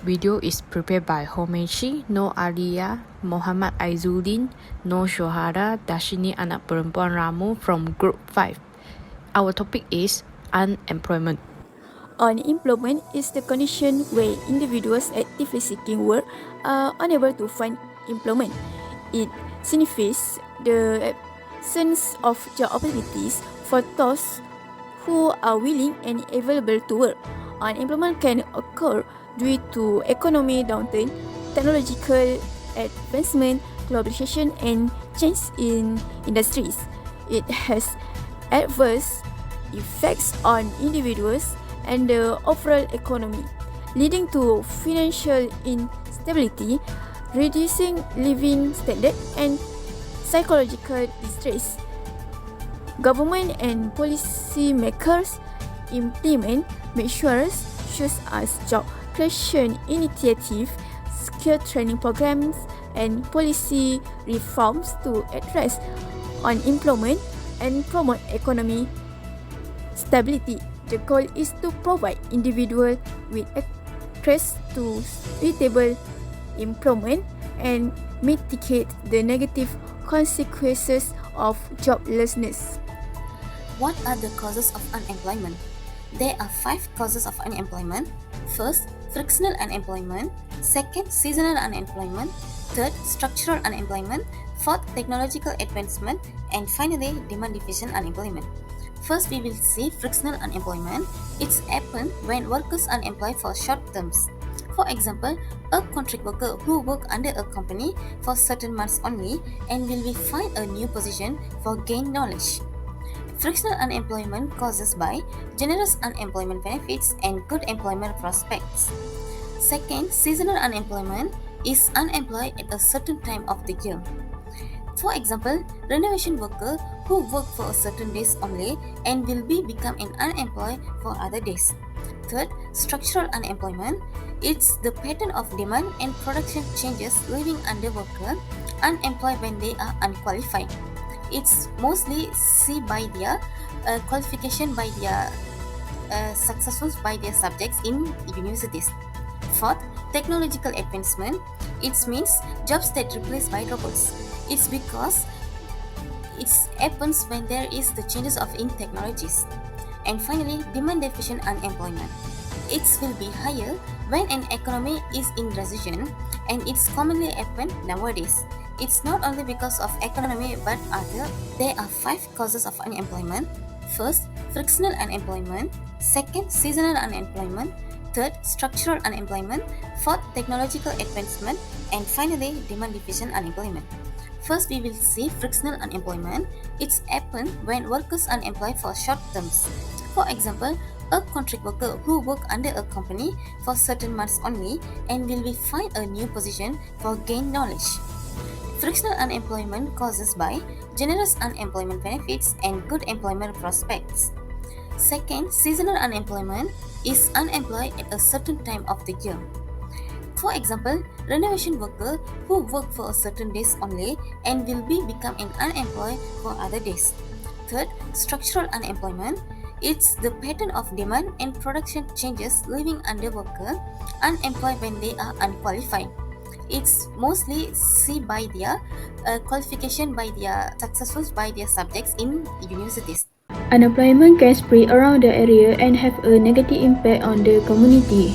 video is prepared by Mey Qi, Nur Aliya, Mohamad Aizuddin, Suhada, Dharshini A Ramu from Group 5. Our topic is unemployment. Unemployment is the condition where individuals actively seeking work are unable to find employment. It signifies the absence of job opportunities for those who are willing and available to work. Unemployment can occur due to economic downturn, technological advancement, globalization, and change in industries. It has adverse effects on individuals and the overall economy, leading to financial instability, reducing living standard, and psychological distress. Government and policymakers implement measures such as job creation initiatives, skill training programs, and policy reforms to address unemployment and promote economic stability. The goal is to provide individuals with access to suitable employment and mitigate the negative consequences of joblessness. What are the causes of unemployment? There are 5 causes of unemployment. First, frictional unemployment. Second, seasonal unemployment. Third, structural unemployment. Fourth, technological advancement. And finally, demand deficient unemployment. First, we will see frictional unemployment. It's happen when workers are unemployed for short terms. For example, a contract worker who work under a company for certain months only and will be find a new position for gain knowledge. Frictional unemployment causes by generous unemployment benefits and good employment prospects. Second, seasonal unemployment is unemployed at a certain time of the year. For example, renovation worker who work for a certain days only and will be become an unemployed for other days. Third, structural unemployment. It's the pattern of demand and production changes leaving under worker unemployed when they are unqualified. It's mostly seen by their qualification by their successful by their subjects in universities. Fourth, technological advancement. It means jobs that replaced by robots. It's because it happens when there is the changes of in technologies. And finally, demand deficient unemployment. It will be higher when an economy is in recession, and it's commonly happen nowadays. It's not only because of economy but there are 5 causes of unemployment. First, frictional unemployment. Second, seasonal unemployment. Third, structural unemployment. Fourth, technological advancement. And finally, demand deficient unemployment. First, we will see frictional unemployment. It's happen when workers are unemployed for short terms. For example, a contract worker who work under a company for certain months only and will be find a new position for gain knowledge. Frictional unemployment causes by generous unemployment benefits and good employment prospects. Second, seasonal unemployment is unemployed at a certain time of the year. For example, renovation worker who work for a certain days only and will be become an unemployed for other days. Third, structural unemployment. It's the pattern of demand and production changes leaving under worker unemployed when they are unqualified. It's mostly seen by their qualification by their successful by their subjects in universities. Unemployment can spread around the area and have a negative impact on the community.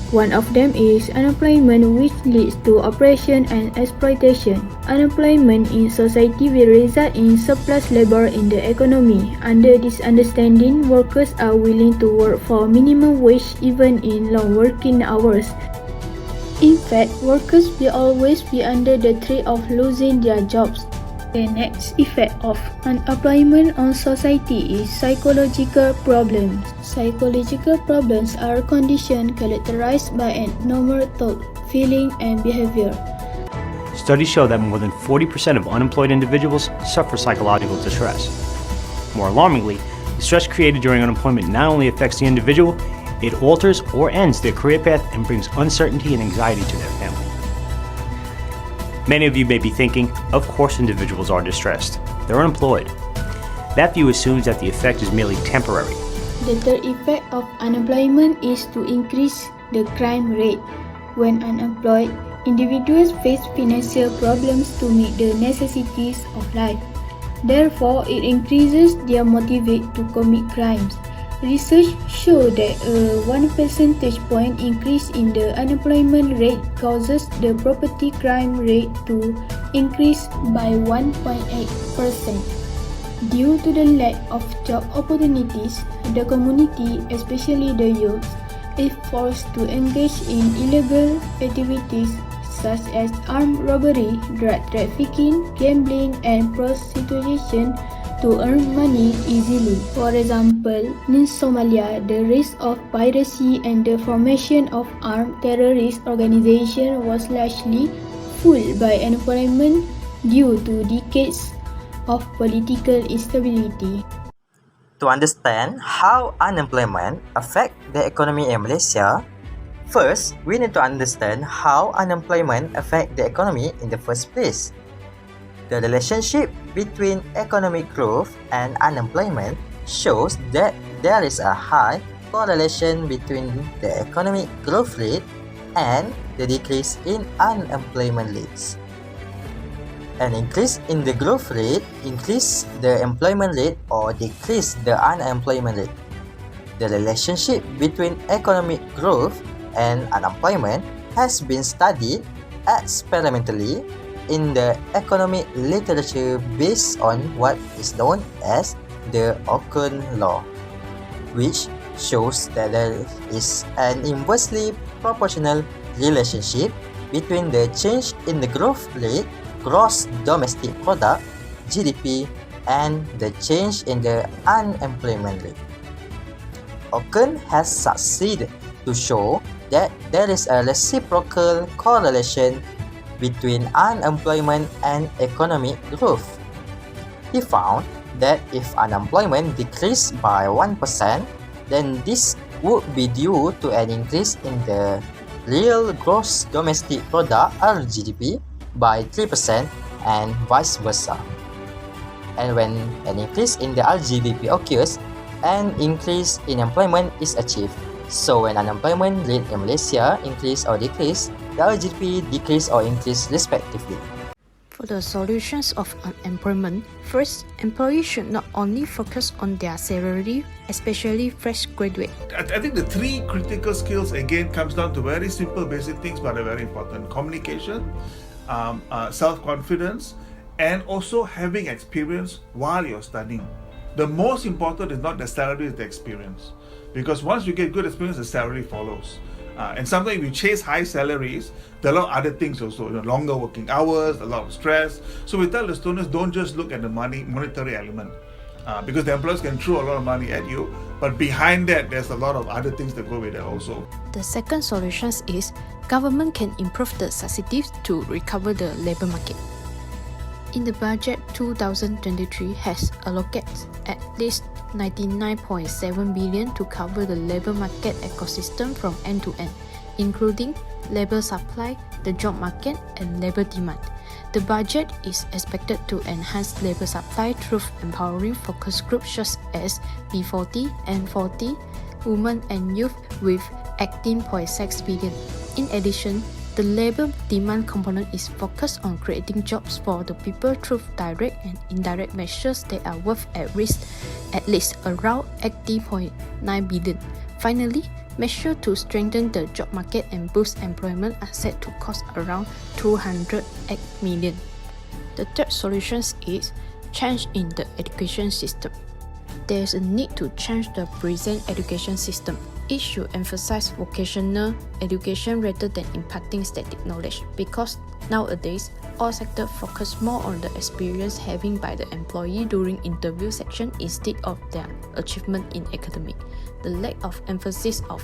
One of them is unemployment, which leads to oppression and exploitation. Unemployment in society will result in surplus labor in the economy. Under this understanding, workers are willing to work for minimum wage even in long working hours. In fact, workers will always be under the threat of losing their jobs. The next effect of unemployment on society is psychological problems. Psychological problems are conditions characterized by an abnormal thought, feeling, and behavior. Studies show that more than 40% of unemployed individuals suffer psychological distress. More alarmingly, the stress created during unemployment not only affects the individual, it alters or ends their career path and brings uncertainty and anxiety to their family. Many of you may be thinking, of course individuals are distressed. They're unemployed. That view assumes that the effect is merely temporary. The third effect of unemployment is to increase the crime rate. When unemployed, individuals face financial problems to meet the necessities of life. Therefore, it increases their motivation to commit crimes. Research shows that a 1 percentage point increase in the unemployment rate causes the property crime rate to increase by 1.8%. Due to the lack of job opportunities, the community, especially the youth, is forced to engage in illegal activities such as armed robbery, drug trafficking, gambling, and prostitution to earn money easily. For example, in Somalia, the risk of piracy and the formation of armed terrorist organizations was largely fueled by unemployment due to decades of political instability. To understand how unemployment affects the economy in Malaysia, first, we need to understand how unemployment affects the economy in the first place. The relationship between economic growth and unemployment shows that there is a high correlation between the economic growth rate and the decrease in unemployment rates. An increase in the growth rate increase the employment rate or decrease the unemployment rate. The relationship between economic growth and unemployment has been studied experimentally in the economic literature based on what is known as the Ocon law, which shows that there is an inversely proportional relationship between the change in the growth rate, gross domestic product, GDP, and the change in the unemployment rate. Ocon has succeeded to show that there is a reciprocal correlation between unemployment and economic growth. He found that if unemployment decreased by 1%, then this would be due to an increase in the real gross domestic product or GDP by 3% and vice versa. And when an increase in the RGDP occurs, an increase in employment is achieved. So when unemployment rate in Malaysia increase or decrease, the RGDP decrease or increase respectively. For the solutions of unemployment, first, employees should not only focus on their salary, especially fresh graduate. I think the three critical skills again comes down to very simple basic things but are very important. Communication, self-confidence, and also having experience while you're studying. The most important is not the salary, it's the experience. Because once you get good experience, the salary follows. And sometimes if you chase high salaries, there are a lot of other things also, longer working hours, a lot of stress. So we tell the students, don't just look at the monetary element. Because the employers can throw a lot of money at you, but behind that, there's a lot of other things that go with it also. The second solution is government can improve the subsidies to recover the labour market. In the budget, 2023 has allocated at least 99.7 billion to cover the labour market ecosystem from end to end, including labour supply, the job market, and labour demand. The budget is expected to enhance labour supply through empowering focus groups such as B40 and 40, women and youth with 18.6 billion. In addition, the labour demand component is focused on creating jobs for the people through direct and indirect measures that are worth at least around 80.9 billion. Finally, measures to strengthen the job market and boost employment are set to cost around 208 million. The third solution is change in the education system. There is a need to change the present education system. It should emphasize vocational education rather than imparting static knowledge, because nowadays all sectors focus more on the experience having by the employee during interview section instead of their achievement in academic. The lack of emphasis of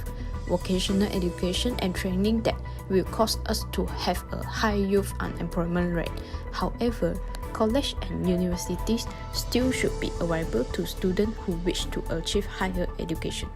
vocational education and training that will cause us to have a high youth unemployment rate. However, college and universities still should be available to students who wish to achieve higher education.